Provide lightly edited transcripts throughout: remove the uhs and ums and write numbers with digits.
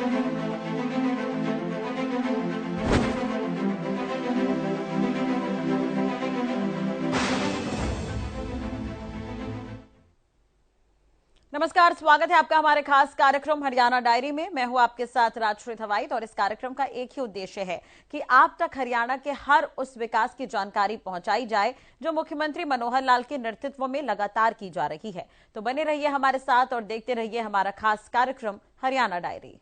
नमस्कार, स्वागत है आपका हमारे खास कार्यक्रम हरियाणा डायरी में। मैं हूं आपके साथ राजश्री थवाइट और इस कार्यक्रम का एक ही उद्देश्य है कि आप तक हरियाणा के हर उस विकास की जानकारी पहुंचाई जाए जो मुख्यमंत्री मनोहर लाल के नेतृत्व में लगातार की जा रही है। तो बने रहिए हमारे साथ और देखते रहिए हमारा खास कार्यक्रम हरियाणा डायरी।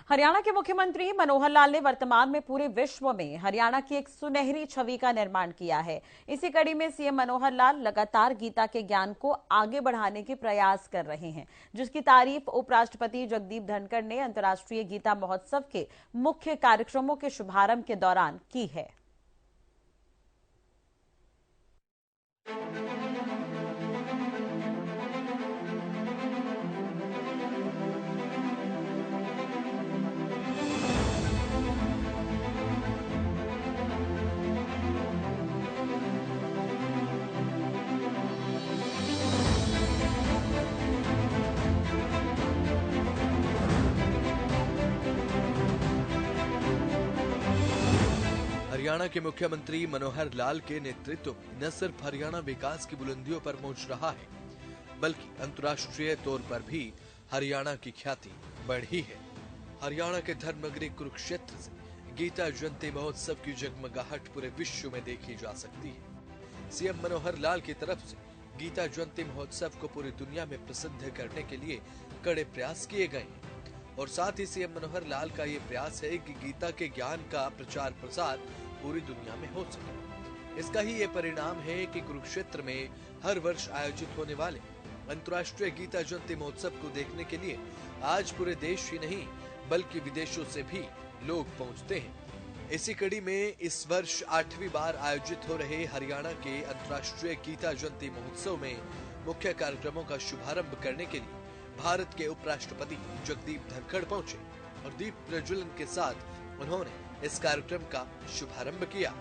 हरियाणा के मुख्यमंत्री मनोहर लाल ने वर्तमान में पूरे विश्व में हरियाणा की एक सुनहरी छवि का निर्माण किया है। इसी कड़ी में सीएम मनोहर लाल लगातार गीता के ज्ञान को आगे बढ़ाने के प्रयास कर रहे हैं, जिसकी तारीफ उपराष्ट्रपति जगदीप धनखड़ ने अंतर्राष्ट्रीय गीता महोत्सव के मुख्य कार्यक्रमों के शुभारंभ के दौरान की है। हरियाणा के मुख्यमंत्री मनोहर लाल के नेतृत्व में न सिर्फ हरियाणा विकास की बुलंदियों पर पहुंच रहा है, बल्कि अंतर्राष्ट्रीय तौर पर भी हरियाणा की ख्याति बढ़ी है। हरियाणा के धर्मनगरी कुरुक्षेत्र से गीता जयंती महोत्सव की जगमगाहट पूरे विश्व में देखी जा सकती है। सीएम मनोहर लाल की तरफ से गीता जयंती महोत्सव को पूरी दुनिया में प्रसिद्ध करने के लिए कड़े प्रयास किए गए हैं और साथ ही सीएम मनोहर लाल का ये प्रयास है कि गीता के ज्ञान का प्रचार प्रसार पूरी दुनिया में हो सके। इसका ही ये परिणाम है कि कुरुक्षेत्र में हर वर्ष आयोजित होने वाले अंतर्राष्ट्रीय गीता जयंती महोत्सव को देखने के लिए आज पूरे देश ही नहीं बल्कि विदेशों से भी लोग पहुंचते हैं। इसी कड़ी में इस वर्ष 8वीं बार आयोजित हो रहे हरियाणा के अंतर्राष्ट्रीय गीता जयंती महोत्सव में मुख्य कार्यक्रमों का शुभारंभ करने के लिए भारत के उपराष्ट्रपति जगदीप धनखड़ पहुंचे और दीप प्रज्वलन के साथ उन्होंने इस कार्यक्रम का शुभारंभ किया।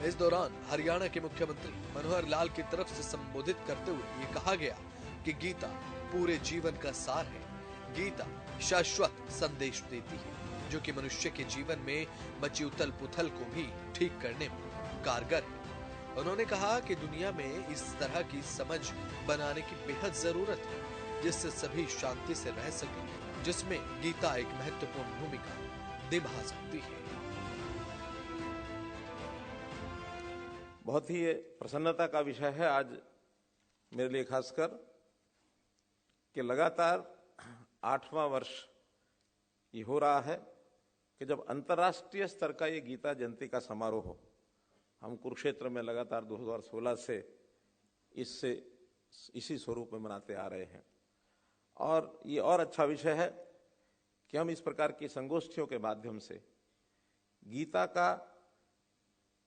इस दौरान हरियाणा के मुख्यमंत्री मनोहर लाल की तरफ से संबोधित करते हुए ये कहा गया कि गीता पूरे जीवन का सार है। गीता शाश्वत संदेश देती है जो कि मनुष्य के जीवन में मची उथल पुथल को भी ठीक करने में कारगर है। उन्होंने कहा कि दुनिया में इस तरह की समझ बनाने की बेहद जरूरत है जिससे सभी शांति से रह सके, जिसमें गीता एक महत्वपूर्ण भूमिका निभा सकती है। बहुत ही प्रसन्नता का विषय है आज मेरे लिए, खासकर कि लगातार 8वां वर्ष ये हो रहा है कि जब अंतर्राष्ट्रीय स्तर का ये गीता जयंती का समारोह हो। हम कुरुक्षेत्र में लगातार 2016 से इसी स्वरूप में मनाते आ रहे हैं और ये और अच्छा विषय है कि हम इस प्रकार की संगोष्ठियों के माध्यम से गीता का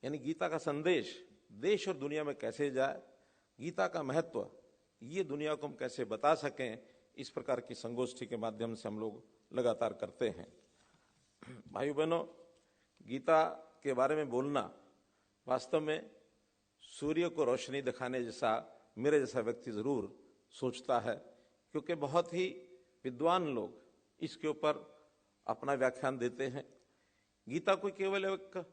यानी गीता का संदेश देश और दुनिया में कैसे जाए, गीता का महत्व ये दुनिया को हम कैसे बता सकें, इस प्रकार की संगोष्ठी के माध्यम से हम लोग लगातार करते हैं। भाई बहनों, गीता के बारे में बोलना वास्तव में सूर्य को रोशनी दिखाने जैसा मेरे जैसा व्यक्ति जरूर सोचता है, क्योंकि बहुत ही विद्वान लोग इसके ऊपर अपना व्याख्यान देते हैं। गीता कोई केवल एक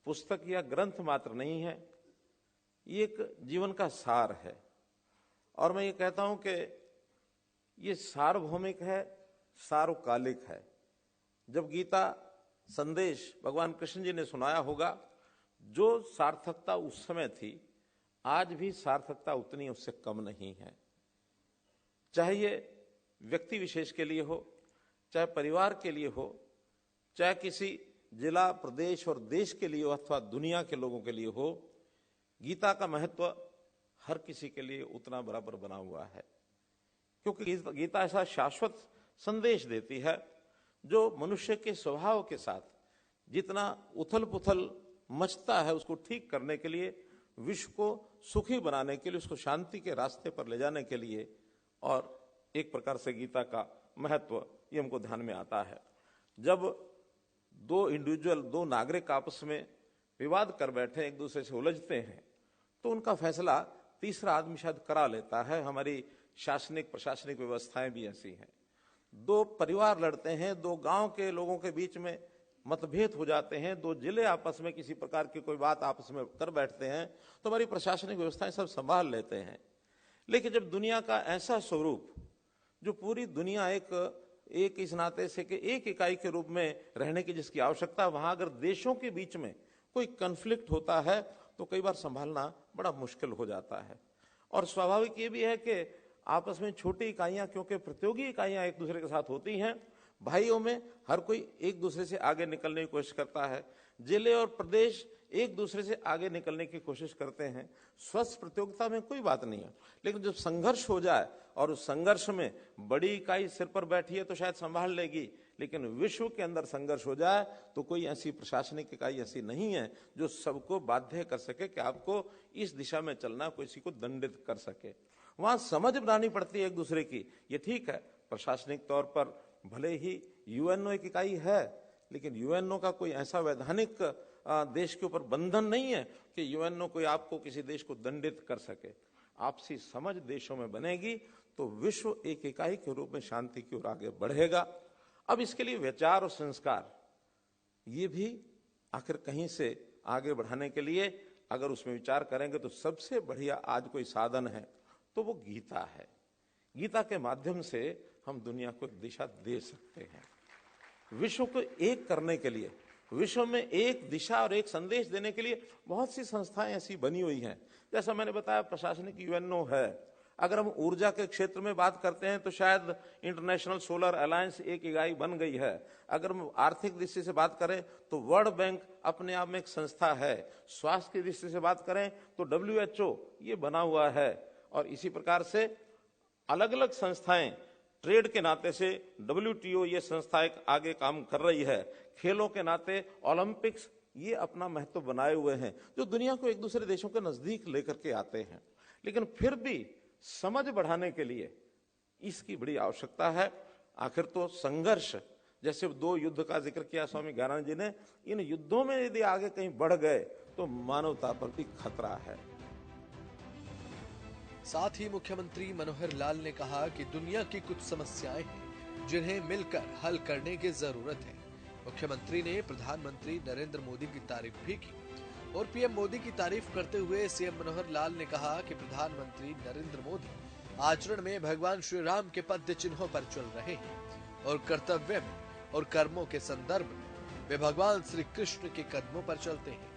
पुस्तक या ग्रंथ मात्र नहीं है, ये एक जीवन का सार है और मैं ये कहता हूं कि ये सार्वभौमिक है, सार्वकालिक है। जब गीता संदेश भगवान कृष्ण जी ने सुनाया होगा, जो सार्थकता उस समय थी आज भी सार्थकता उतनी उससे कम नहीं है। चाहे ये व्यक्ति विशेष के लिए हो, चाहे परिवार के लिए हो, चाहे किसी जिला, प्रदेश और देश के लिए हो अथवा दुनिया के लोगों के लिए हो, गीता का महत्व हर किसी के लिए उतना बराबर बना हुआ है, क्योंकि गीता ऐसा शाश्वत संदेश देती है जो मनुष्य के स्वभाव के साथ जितना उथल पुथल मचता है, उसको ठीक करने के लिए, विश्व को सुखी बनाने के लिए, उसको शांति के रास्ते पर ले जाने के लिए, और एक प्रकार से गीता का महत्व ये हमको ध्यान में आता है। जब दो नागरिक आपस में विवाद कर बैठे, एक दूसरे से उलझते हैं, तो उनका फैसला तीसरा आदमी शायद करा लेता है। हमारी शासनिक प्रशासनिक व्यवस्थाएं भी ऐसी हैं। दो परिवार लड़ते हैं, दो गांव के लोगों के बीच में मतभेद हो जाते हैं, दो जिले आपस में किसी प्रकार की कोई बात आपस में कर बैठते हैं, तो हमारी प्रशासनिक व्यवस्थाएं सब संभाल लेते हैं। लेकिन जब दुनिया का ऐसा स्वरूप, जो पूरी दुनिया एक इस नाते से कि एक इकाई के रूप में रहने की जिसकी आवश्यकता, वहां अगर देशों के बीच में कोई कन्फ्लिक्ट होता है तो कई बार संभालना बड़ा मुश्किल हो जाता है। और स्वाभाविक ये भी है कि आपस में छोटी इकाइयां, क्योंकि प्रतियोगी इकाइयां एक दूसरे के साथ होती हैं, भाइयों में हर कोई एक दूसरे से आगे निकलने की कोशिश करता है, जिले और प्रदेश एक दूसरे से आगे निकलने की कोशिश करते हैं। स्वस्थ प्रतियोगिता में कोई बात नहीं है, लेकिन जब संघर्ष हो जाए और उस संघर्ष में बड़ी इकाई सिर पर बैठी है तो शायद संभाल लेगी, लेकिन विश्व के अंदर संघर्ष हो जाए तो कोई ऐसी प्रशासनिक इकाई ऐसी नहीं है जो सबको बाध्य कर सके कि आपको इस दिशा में चलना, किसी को दंडित कर सके। वहां समझ बनानी पड़ती है एक दूसरे की। ये ठीक है, प्रशासनिक तौर पर भले ही यूएनओ एक इकाई है, लेकिन यूएनओ का कोई ऐसा वैधानिक देश के ऊपर बंधन नहीं है कि यूएनओ कोई आपको किसी देश को दंडित कर सके। आपसी समझ देशों में बनेगी तो विश्व एक इकाई के रूप में शांति की ओर आगे बढ़ेगा। अब इसके लिए विचार और संस्कार ये भी आखिर कहीं से आगे बढ़ाने के लिए अगर उसमें विचार करेंगे तो सबसे बढ़िया आज कोई साधन है तो वो गीता है। गीता के माध्यम से हम दुनिया को एक दिशा दे सकते हैं। विश्व को एक करने के लिए, विश्व में एक दिशा और एक संदेश देने के लिए बहुत सी संस्थाएं ऐसी बनी हुई हैं। जैसा मैंने बताया, प्रशासनिक यूएनओ है। अगर हम ऊर्जा के क्षेत्र में बात करते हैं तो शायद इंटरनेशनल सोलर अलायंस एक इकाई बन गई है। अगर हम आर्थिक दृष्टि से बात करें तो वर्ल्ड बैंक अपने आप में एक संस्था है। स्वास्थ्य की दृष्टि से बात करें तो WHO ये बना हुआ है। और इसी प्रकार से अलग अलग संस्थाएं, ट्रेड के नाते से WTO ये संस्था एक आगे काम कर रही है। खेलों के नाते ओलंपिक्स ये अपना महत्व बनाए हुए हैं, जो दुनिया को एक दूसरे देशों के नजदीक लेकर के आते हैं। लेकिन फिर भी समझ बढ़ाने के लिए इसकी बड़ी आवश्यकता है। आखिर तो संघर्ष, जैसे दो युद्ध का जिक्र किया स्वामी ज्ञानानंद जी ने, इन युद्धों में यदि आगे कहीं बढ़ गए तो मानवता पर भी खतरा है। साथ ही मुख्यमंत्री मनोहर लाल ने कहा कि दुनिया की कुछ समस्याएं हैं जिन्हें मिलकर हल करने की जरूरत है। मुख्यमंत्री ने प्रधानमंत्री नरेंद्र मोदी की तारीफ भी की और पीएम मोदी की तारीफ करते हुए सीएम मनोहर लाल ने कहा कि प्रधानमंत्री नरेंद्र मोदी आचरण में भगवान श्री राम के पद चिन्हों पर चल रहे हैं और कर्तव्य में और कर्मों के संदर्भ में वे भगवान श्री कृष्ण के कदमों पर चलते हैं।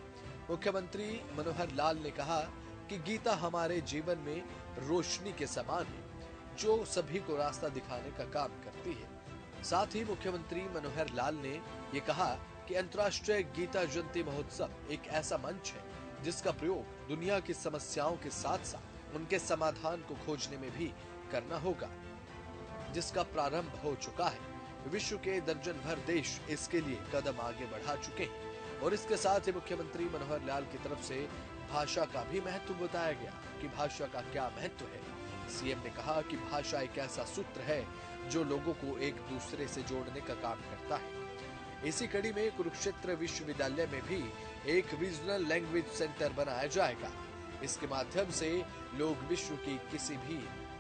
मुख्यमंत्री मनोहर लाल ने कहा कि गीता हमारे जीवन में रोशनी के समान है, जो सभी को रास्ता दिखाने का काम करती है। साथ ही मुख्यमंत्री मनोहर लाल ने ये कहा कि अंतर्राष्ट्रीय गीता जयंती महोत्सव एक ऐसा मंच है जिसका प्रयोग दुनिया की समस्याओं के साथ साथ उनके समाधान को खोजने में भी करना होगा, जिसका प्रारंभ हो चुका है। विश्व के दर्जन भर देश इसके लिए कदम आगे बढ़ा चुके हैं। और इसके साथ ही मुख्यमंत्री मनोहर लाल की तरफ से भाषा का भी महत्व बताया गया कि भाषा का क्या महत्व है। सीएम ने कहा कि भाषा एक ऐसा सूत्र है जो लोगों को एक दूसरे से जोड़ने का काम करता है। इसी कड़ी में कुरुक्षेत्र विश्वविद्यालय में भी एक रीजनल लैंग्वेज सेंटर बनाया जाएगा। इसके माध्यम से लोग विश्व की किसी भी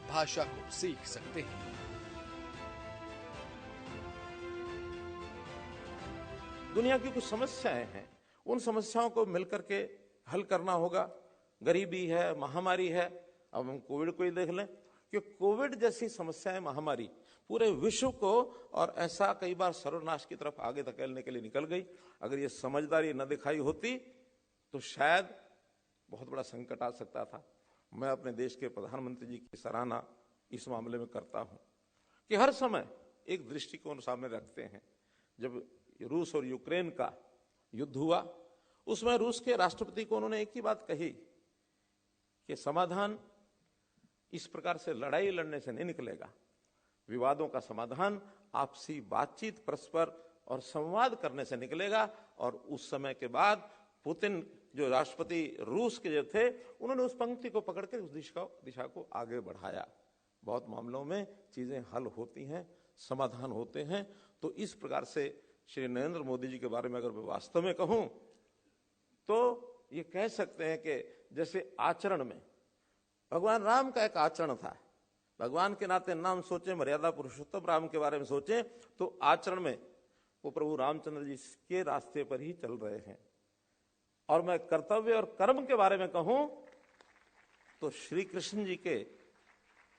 भाषा को सीख सकते हैं। दुनिया की कुछ समस्याएं हैं, उन समस्याओं को मिलकर के हल करना होगा। गरीबी है, महामारी है। अब हम कोविड को ही देख लें कि कोविड जैसी समस्याएं, महामारी पूरे विश्व को और ऐसा कई बार सर्वनाश की तरफ आगे धकेलने के लिए निकल गई। अगर ये समझदारी न दिखाई होती तो शायद बहुत बड़ा संकट आ सकता था। मैं अपने देश के प्रधानमंत्री जी की सराहना इस मामले में करता हूं कि हर समय एक दृष्टिकोण सामने रखते हैं। जब रूस और यूक्रेन का युद्ध हुआ, उसमें रूस के राष्ट्रपति को उन्होंने एक ही बात कही कि समाधान इस प्रकार से लड़ाई लड़ने से नहीं निकलेगा, विवादों का समाधान आपसी बातचीत, परस्पर और संवाद करने से निकलेगा। और उस समय के बाद पुतिन जो राष्ट्रपति रूस के जो थे, उन्होंने उस पंक्ति को पकड़ के उस दिशा को आगे बढ़ाया। बहुत मामलों में चीजें हल होती हैं, समाधान होते हैं। तो इस प्रकार से श्री नरेंद्र मोदी जी के बारे में अगर मैं वास्तव में कहूं तो ये कह सकते हैं कि जैसे आचरण में भगवान राम का एक आचरण था। भगवान के नाते नाम सोचें, मर्यादा पुरुषोत्तम राम के बारे में सोचें, तो आचरण में वो प्रभु रामचंद्र जी के रास्ते पर ही चल रहे हैं। और मैं कर्तव्य और कर्म के बारे में कहूं तो श्री कृष्ण जी के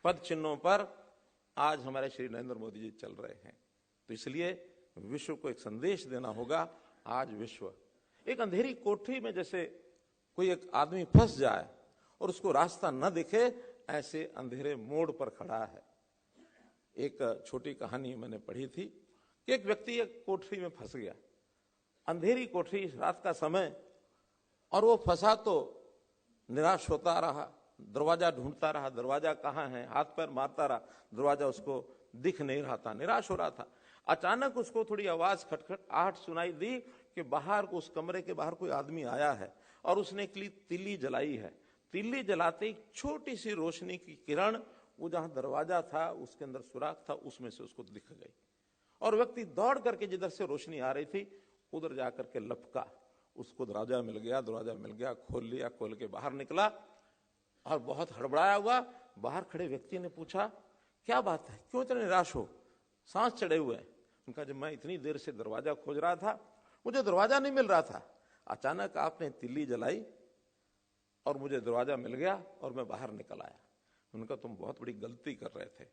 पद चिन्हों पर आज हमारे श्री नरेंद्र मोदी जी चल रहे हैं। तो इसलिए विश्व को एक संदेश देना होगा। आज विश्व एक अंधेरी कोठरी में जैसे कोई एक आदमी फंस जाए और उसको रास्ता न दिखे, ऐसे अंधेरे मोड़ पर खड़ा है। एक छोटी कहानी मैंने पढ़ी थी कि एक व्यक्ति एक कोठरी में फंस गया, अंधेरी कोठरी, रात का समय, और वो फंसा तो निराश होता रहा, दरवाजा ढूंढता रहा, दरवाजा कहाँ है, हाथ पैर मारता रहा, दरवाजा उसको दिख नहीं रहा था, निराश हो रहा था। अचानक उसको थोड़ी आवाज, खटखटाहट सुनाई दी कि बाहर, उस कमरे के बाहर कोई आदमी आया है और उसने एक तिल्ली जलाई है। तिल्ली जलाते ही छोटी सी रोशनी की किरण वो जहां दरवाजा था उसके अंदर सुराख था, उसमें से उसको दिख गई। और व्यक्ति दौड़ करके जिधर से रोशनी आ रही थी उधर जाकर के लपका, उसको दरवाजा मिल गया, खोल लिया, खोल के बाहर निकला और बहुत हड़बड़ाया हुआ बाहर खड़े व्यक्ति ने पूछा, क्या बात है, क्यों इतने निराश हो, सांस चढ़े हुए हैं? उनका, जब मैं इतनी देर से दरवाजा खोज रहा था, मुझे दरवाजा नहीं मिल रहा था, अचानक आपने तिल्ली जलाई और मुझे दरवाजा मिल गया और मैं बाहर निकल आया। उनका, तुम बहुत बड़ी गलती कर रहे थे,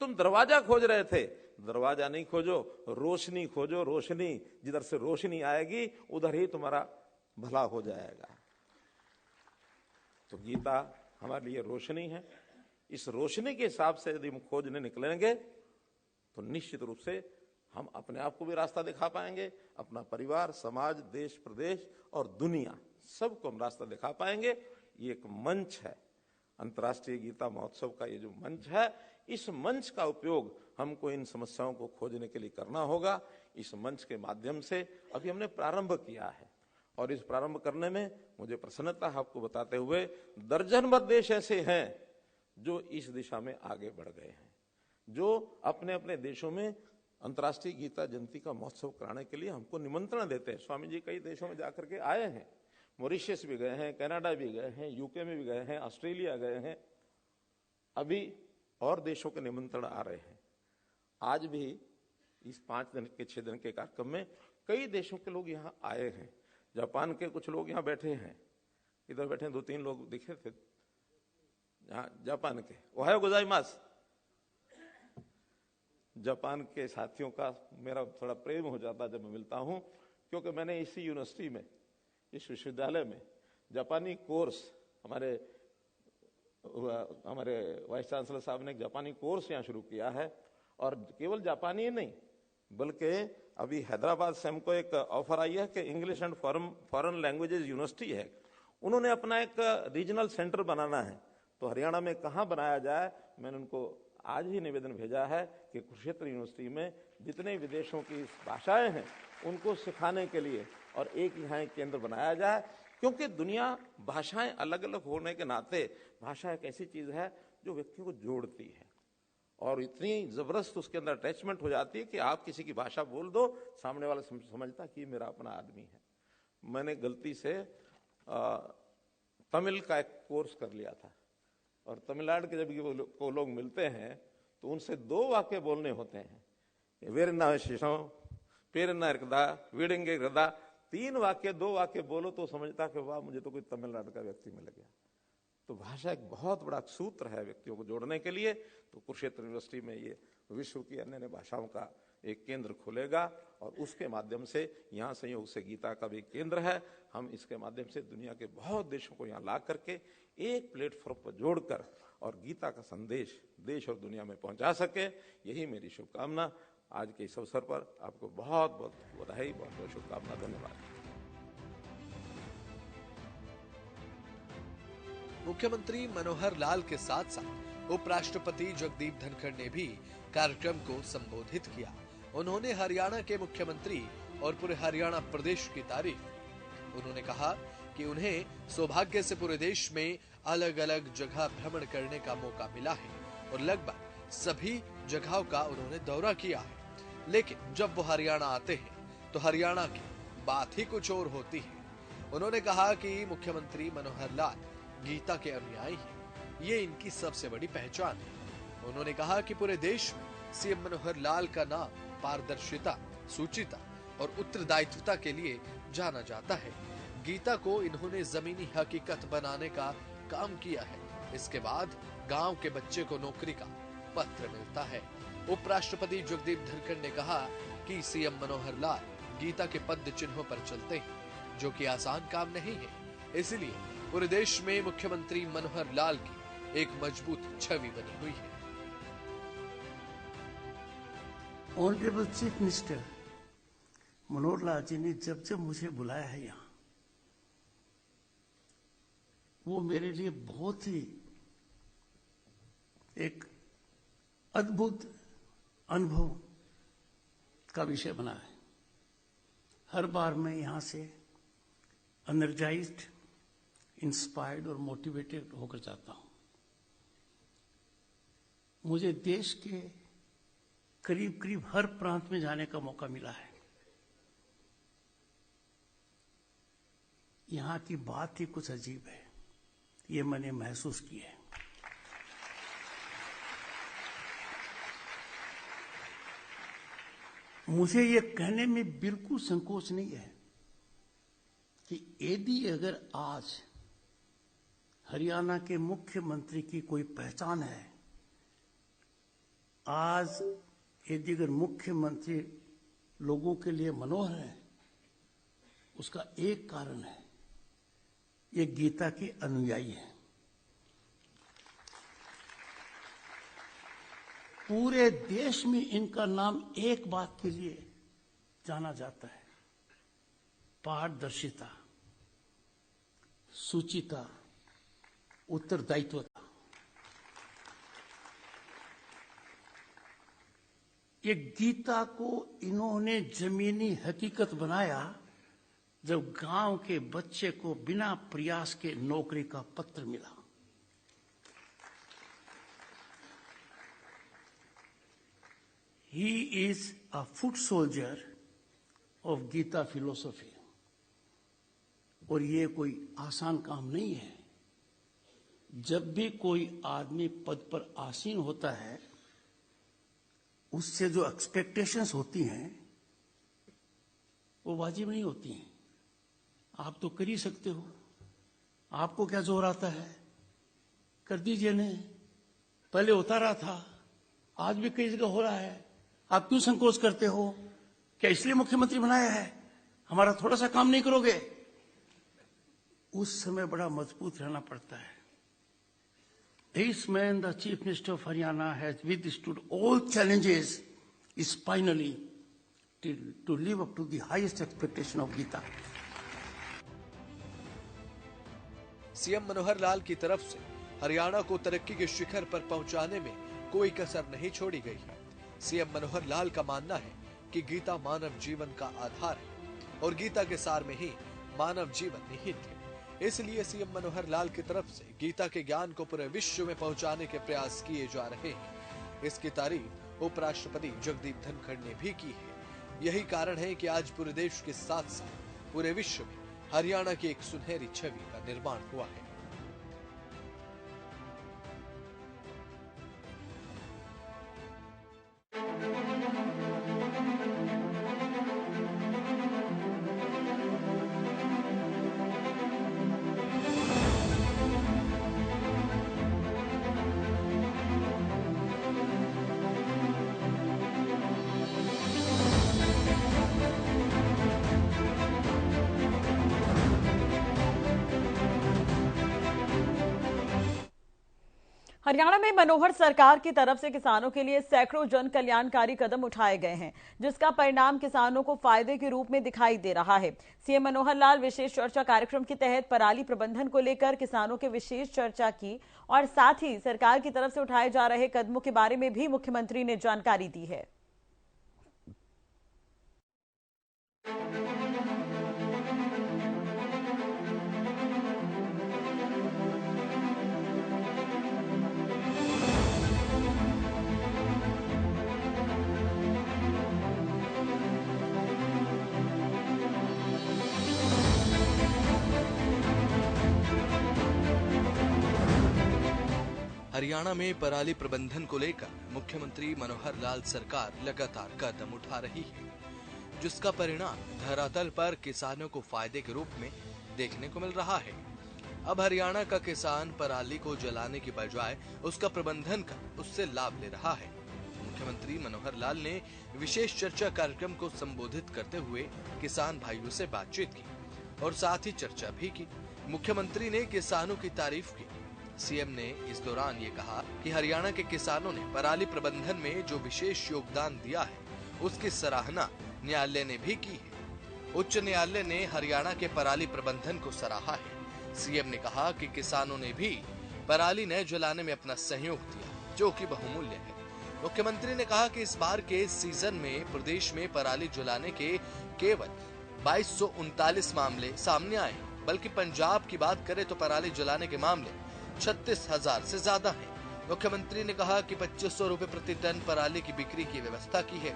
तुम दरवाजा खोज रहे थे, दरवाजा नहीं खोजो, रोशनी खोजो, रोशनी, जिधर से रोशनी आएगी उधर ही तुम्हारा भला हो जाएगा। तो गीता हमारे लिए रोशनी है। इस रोशनी के हिसाब से यदि हम खोजने निकलेंगे तो निश्चित रूप से हम अपने आप को भी रास्ता दिखा पाएंगे, अपना परिवार, समाज, देश, प्रदेश और दुनिया सबको हम रास्ता दिखा पाएंगे। ये एक मंच है, अंतर्राष्ट्रीय गीता महोत्सव का ये जो मंच है, इस मंच का उपयोग हमको इन समस्याओं को खोजने के लिए करना होगा। इस मंच के माध्यम से अभी हमने प्रारंभ किया है और इस प्रारंभ करने में मुझे प्रसन्नता है आपको बताते हुए, दर्जन भर देश ऐसे हैं जो इस दिशा में आगे बढ़ गए हैं, जो अपने अपने देशों में अंतर्राष्ट्रीय गीता जयंती का महोत्सव कराने के लिए हमको निमंत्रण देते हैं। स्वामी जी कई देशों में जाकर के आए हैं, मॉरिशस भी गए हैं, कनाडा भी गए हैं, यूके में भी गए हैं, ऑस्ट्रेलिया गए हैं, अभी और देशों के निमंत्रण आ रहे हैं। आज भी इस 5 दिन के 6 दिन के कार्यक्रम में कई देशों के लोग यहाँ आए हैं। जापान के कुछ लोग यहाँ बैठे हैं, इधर बैठे 2-3 लोग दिखे थे यहाँ जापान के। ओहायो गोजाइमास। जापान के साथियों का मेरा थोड़ा प्रेम हो जाता जब मैं मिलता हूँ, क्योंकि मैंने इसी यूनिवर्सिटी में, इस विश्वविद्यालय में जापानी कोर्स, हमारे वाइस चांसलर साहब ने एक जापानी कोर्स यहाँ शुरू किया है। और केवल जापानी ही नहीं, बल्कि अभी हैदराबाद से हमको एक ऑफर आई है कि English and foreign languages university है, उन्होंने अपना एक रीजनल सेंटर बनाना है। तो हरियाणा में कहाँ बनाया जाए, मैंने उनको आज ही निवेदन भेजा है कि कुरुक्षेत्र यूनिवर्सिटी में जितने विदेशों की भाषाएं हैं उनको सिखाने के लिए और एक यहाँ एक केंद्र बनाया जाए। क्योंकि दुनिया भाषाएं अलग अलग होने के नाते भाषा एक ऐसी चीज है जो व्यक्तियों को जोड़ती है और इतनी जबरदस्त उसके अंदर अटैचमेंट हो जाती है कि आप किसी की भाषा बोल दो, सामने वाला समझता कि मेरा अपना आदमी है। मैंने गलती से तमिल का एक कोर्स कर लिया था और तमिलनाडु के जब वो लोग मिलते हैं तो उनसे 2 वाक्य बोलने होते हैं, वेरना शिशो, पेरना इरकदा, वीडेंगे इरकदा। 3 वाक्य, 2 वाक्य बोलो तो समझता कि वाह, मुझे तो कोई तमिलनाडु का व्यक्ति मिल गया। तो भाषा एक बहुत बड़ा सूत्र है व्यक्तियों को जोड़ने के लिए। तो कुरुक्षेत्र यूनिवर्सिटी में ये विश्व की अन्य अन्य भाषाओं का एक केंद्र खुलेगा और उसके माध्यम से यहाँ संयोग से गीता का भी केंद्र है। हम इसके माध्यम से दुनिया के बहुत देशों को यहाँ ला करके एक प्लेटफॉर्म पर जोड़कर और गीता का संदेश देश और दुनिया में पहुंचा सके, यही मेरी शुभकामना। आज के इस अवसर पर आपको बहुत बहुत बधाई, बहुत बहुत शुभकामना, धन्यवाद। मुख्यमंत्री मनोहर लाल के साथ साथ उपराष्ट्रपति जगदीप धनखड़ ने भी कार्यक्रम को संबोधित किया। उन्होंने हरियाणा के मुख्यमंत्री और पूरे हरियाणा प्रदेश की तारीफ। उन्होंने कहा कि उन्हें सौभाग्य से पूरे देश में अलग अलग जगह भ्रमण करने का मौका मिला है और लगभग सभी जगहों का उन्होंने दौरा किया है। लेकिन जब वो हरियाणा आते हैं तो हरियाणा की बात ही कुछ और होती है। उन्होंने कहा कि मुख्यमंत्री मनोहर लाल गीता के अनुयायी हैं, ये इनकी सबसे बड़ी पहचान है। उन्होंने कहा कि पूरे देश में सीएम मनोहर लाल का नाम पारदर्शिता, शुचिता और उत्तरदायित्वता के लिए जाना जाता है। गीता को इन्होंने जमीनी हकीकत बनाने का काम किया है। इसके बाद गांव के बच्चे को नौकरी का पत्र मिलता है। उपराष्ट्रपति जगदीप धनखड़ ने कहा कि सीएम मनोहर लाल गीता के पद चिन्हों पर चलते हैं, जो कि आसान काम नहीं है। इसलिए पूरे देश में मुख्यमंत्री मनोहर लाल की एक मजबूत छवि बनी हुई है। Honourable chief minister Manohar Lal ji ने जब जब मुझे बुलाया है यहाँ, वो मेरे लिए बहुत ही एक अद्भुत अनुभव का विषय बना है। हर बार मैं यहां से एनर्जाइज्ड, इंस्पायर्ड और मोटिवेटेड होकर जाता हूं। मुझे देश के करीब करीब हर प्रांत में जाने का मौका मिला है। यहां की बात ही कुछ अजीब है, ये मैंने महसूस किया है। मुझे ये कहने में बिल्कुल संकोच नहीं है कि यदि अगर आज हरियाणा के मुख्यमंत्री की कोई पहचान है, आज यदि अगर मुख्यमंत्री लोगों के लिए मनोहर है, उसका एक कारण है, ये गीता के अनुयायी है। पूरे देश में इनका नाम एक बात के लिए जाना जाता है, पारदर्शिता, शुचिता, उत्तरदायित्वता। ये गीता को इन्होंने जमीनी हकीकत बनाया जब गांव के बच्चे को बिना प्रयास के नौकरी का पत्र मिला। He is a foot soldier of Gita philosophy. और ये कोई आसान काम नहीं है। जब भी कोई आदमी पद पर आसीन होता है, उससे जो एक्सपेक्टेशंस होती हैं वो वाजिब नहीं होती हैं। आप तो कर ही सकते हो, आपको क्या जोर आता है, कर दीजिए ने। पहले होता रहा था, आज भी कई जगह हो रहा है, आप क्यों संकोच करते हो? क्या इसलिए मुख्यमंत्री बनाया है, हमारा थोड़ा सा काम नहीं करोगे? उस समय बड़ा मजबूत रहना पड़ता है। This man, the Chief Minister of Haryana, has withstood all challenges spinally to live up to the highest expectation of Gita. CM Manohar Lal की तरफ से हरियाणा को तरक्की के शिखर पर पहुंचाने में कोई कसर नहीं छोड़ी गई है। सीएम मनोहर लाल का मानना है कि गीता मानव जीवन का आधार है और गीता के सार में ही मानव जीवन निहित है। इसलिए सीएम मनोहर लाल की तरफ से गीता के ज्ञान को पूरे विश्व में पहुंचाने के प्रयास किए जा रहे हैं। इसकी तारीफ उपराष्ट्रपति जगदीप धनखड़ ने भी की है। यही कारण है कि आज पूरे देश के साथ साथ पूरे विश्व में हरियाणा की एक सुनहरी छवि का निर्माण हुआ है। हरियाणा में मनोहर सरकार की तरफ से किसानों के लिए सैकड़ों जन कल्याणकारी कदम उठाए गए हैं, जिसका परिणाम किसानों को फायदे के रूप में दिखाई दे रहा है। सीएम मनोहर लाल विशेष चर्चा कार्यक्रम के तहत पराली प्रबंधन को लेकर किसानों के विशेष चर्चा की और साथ ही सरकार की तरफ से उठाए जा रहे कदमों के बारे में भी मुख्यमंत्री ने जानकारी दी है। हरियाणा में पराली प्रबंधन को लेकर मुख्यमंत्री मनोहर लाल सरकार लगातार कदम उठा रही है, जिसका परिणाम धरातल पर किसानों को फायदे के रूप में देखने को मिल रहा है। अब हरियाणा का किसान पराली को जलाने की बजाय उसका प्रबंधन कर उससे लाभ ले रहा है। मुख्यमंत्री मनोहर लाल ने विशेष चर्चा कार्यक्रम को संबोधित करते हुए किसान भाइयों से बातचीत की और साथ ही चर्चा भी की। मुख्यमंत्री ने किसानों की तारीफ की। सीएम ने इस दौरान ये कहा कि हरियाणा के किसानों ने पराली प्रबंधन में जो विशेष योगदान दिया है, उसकी सराहना न्यायालय ने भी की है। उच्च न्यायालय ने हरियाणा के पराली प्रबंधन को सराहा है। सीएम ने कहा कि किसानों ने भी पराली न जलाने में अपना सहयोग दिया, जो कि बहुमूल्य है। मुख्यमंत्री ने कहा कि इस बार के सीजन में प्रदेश में पराली जलाने के केवल 2239 मामले सामने आए, बल्कि पंजाब की बात करें तो पराली जलाने के मामले 36,000 से ज्यादा है। मुख्यमंत्री ने कहा कि 2500 रुपए प्रति टन पराली की बिक्री की व्यवस्था की है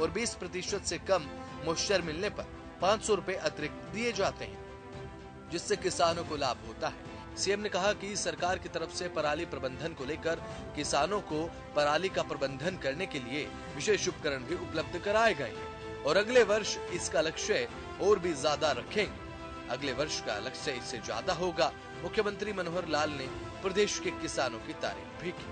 और 20% से कम मुश्तर मिलने पर 500 रुपए अतिरिक्त दिए जाते हैं, जिससे किसानों को लाभ होता है। सीएम ने कहा कि सरकार की तरफ से पराली प्रबंधन को लेकर किसानों को पराली का प्रबंधन करने के लिए विशेष उपकरण भी उपलब्ध कराए गए हैं और अगले वर्ष इसका लक्ष्य और भी ज्यादा रखेंगे। अगले वर्ष का लक्ष्य इससे ज्यादा होगा। मुख्यमंत्री मनोहर लाल ने प्रदेश के किसानों की तारीफ भी की।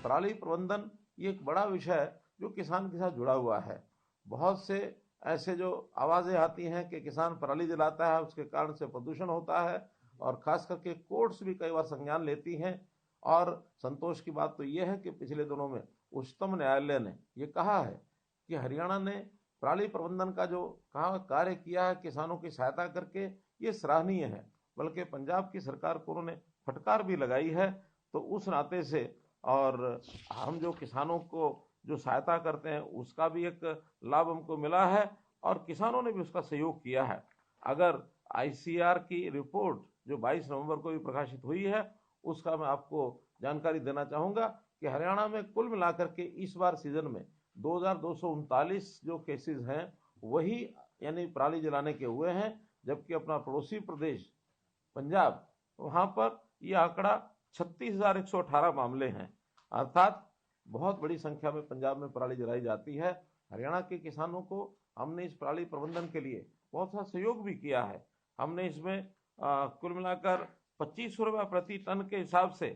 पराली प्रबंधन ये एक बड़ा विषय है जो किसान के साथ जुड़ा हुआ है। बहुत से ऐसे जो आवाजें आती हैं कि किसान पराली जलाता है, उसके कारण से प्रदूषण होता है, और खास करके कोर्ट्स भी कई बार संज्ञान लेती हैं। और संतोष की बात तो ये है कि पिछले दिनों में उच्चतम न्यायालय ने ये कहा है कि हरियाणा ने पराली प्रबंधन का जो कार्य किया है किसानों की सहायता करके, ये सराहनीय है। बल्कि पंजाब की सरकार को उन्होंने फटकार भी लगाई है। तो उस नाते से और हम जो किसानों को जो सहायता करते हैं उसका भी एक लाभ हमको मिला है और किसानों ने भी उसका सहयोग किया है। अगर आईसीआर की रिपोर्ट जो 22 नवंबर को भी प्रकाशित हुई है, उसका मैं आपको जानकारी देना चाहूँगा कि हरियाणा में कुल मिलाकर के इस बार सीजन में 2239 जो केसेस हैं वही यानी पराली जलाने के हुए हैं, जबकि अपना पड़ोसी प्रदेश पंजाब, वहाँ पर यह आंकड़ा 36,118 मामले हैं। अर्थात बहुत बड़ी संख्या में पंजाब में पराली जलाई जाती है। हरियाणा के किसानों को हमने इस पराली प्रबंधन के लिए बहुत सा सहयोग भी किया है। हमने इसमें कुल मिलाकर 2500 रुपये प्रति टन के हिसाब से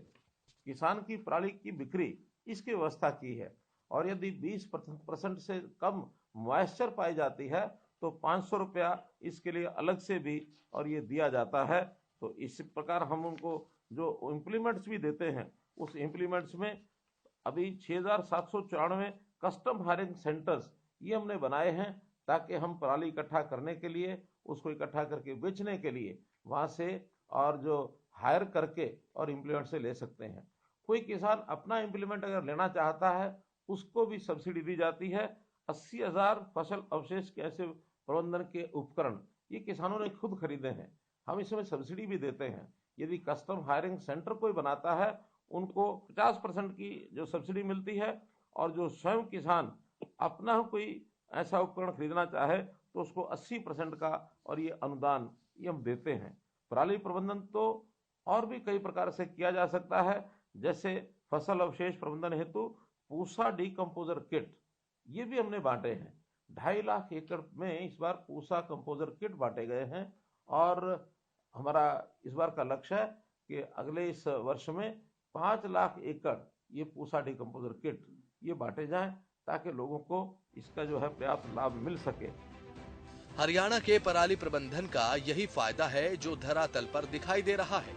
किसान की पराली की बिक्री इसकी व्यवस्था की है, और यदि 20% से कम मॉइस्चर पाई जाती है तो 500 रुपया इसके लिए अलग से भी और ये दिया जाता है। तो इस प्रकार हम उनको जो इम्प्लीमेंट्स भी देते हैं, उस इम्प्लीमेंट्स में अभी 6,794 कस्टम हायरिंग सेंटर्स ये हमने बनाए हैं, ताकि हम पराली इकट्ठा करने के लिए, उसको इकट्ठा करके बेचने के लिए वहाँ से और जो हायर करके और इम्प्लीमेंट से ले सकते हैं। कोई किसान अपना इम्प्लीमेंट अगर लेना चाहता है उसको भी सब्सिडी दी जाती है। 80,000 फसल अवशेष के ऐसे प्रबंधन के उपकरण ये किसानों ने खुद खरीदे हैं, हम इसमें सब्सिडी भी देते हैं। यदि कस्टम हायरिंग सेंटर कोई बनाता है उनको 50% की जो सब्सिडी मिलती है, और जो स्वयं किसान अपना कोई ऐसा उपकरण खरीदना चाहे तो उसको 80% का और ये अनुदान ये हम देते हैं। पराली प्रबंधन तो और भी कई प्रकार से किया जा सकता है, जैसे फसल अवशेष प्रबंधन हेतु पूसा डिकम्पोजर किट ये भी हमने बांटे हैं। 2.5 लाख एकड़ में इस बार पूसा कंपोजर किट बांटे गए हैं, और हमारा इस बार का लक्ष्य है कि अगले इस वर्ष में 5 लाख एकड़ ये पूसा डिकम्पोजर किट ये बांटे जाएं, ताकि लोगों को इसका जो है पर्याप्त लाभ मिल सके। हरियाणा के पराली प्रबंधन का यही फायदा है जो धरातल पर दिखाई दे रहा है।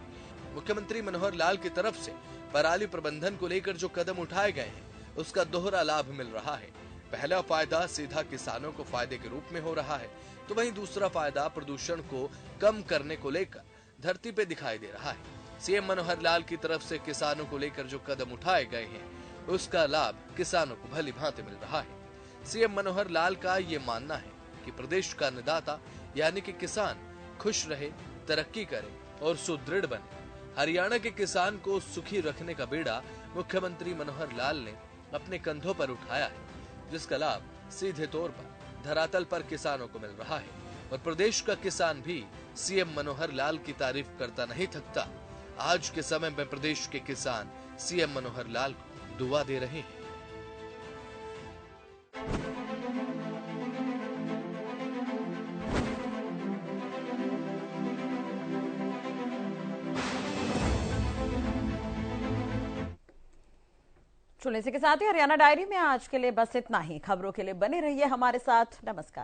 मुख्यमंत्री मनोहर लाल की तरफ से पराली प्रबंधन को लेकर जो कदम उठाए गए हैं उसका दोहरा लाभ मिल रहा है। पहला फायदा सीधा किसानों को फायदे के रूप में हो रहा है, तो वहीं दूसरा फायदा प्रदूषण को कम करने को लेकर धरती पे दिखाई दे रहा है। सीएम मनोहर लाल की तरफ से किसानों को लेकर जो कदम उठाए गए हैं उसका लाभ किसानों को भली भांति मिल रहा है। सीएम मनोहर लाल का ये मानना है कि प्रदेश का अन्नदाता यानी कि किसान खुश रहे, तरक्की करे और सुदृढ़ बने। हरियाणा के किसान को सुखी रखने का बीड़ा मुख्यमंत्री मनोहर लाल ने अपने कंधों पर उठाया है, जिसका लाभ सीधे तौर पर धरातल पर किसानों को मिल रहा है। और प्रदेश का किसान भी सीएम मनोहर लाल की तारीफ करता नहीं थकता। आज के समय में प्रदेश के किसान सीएम मनोहर लाल को दुआ दे रहे हैं। चुने के साथ ही हरियाणा डायरी में आज के लिए बस इतना ही। खबरों के लिए बने रहिए हमारे साथ। नमस्कार।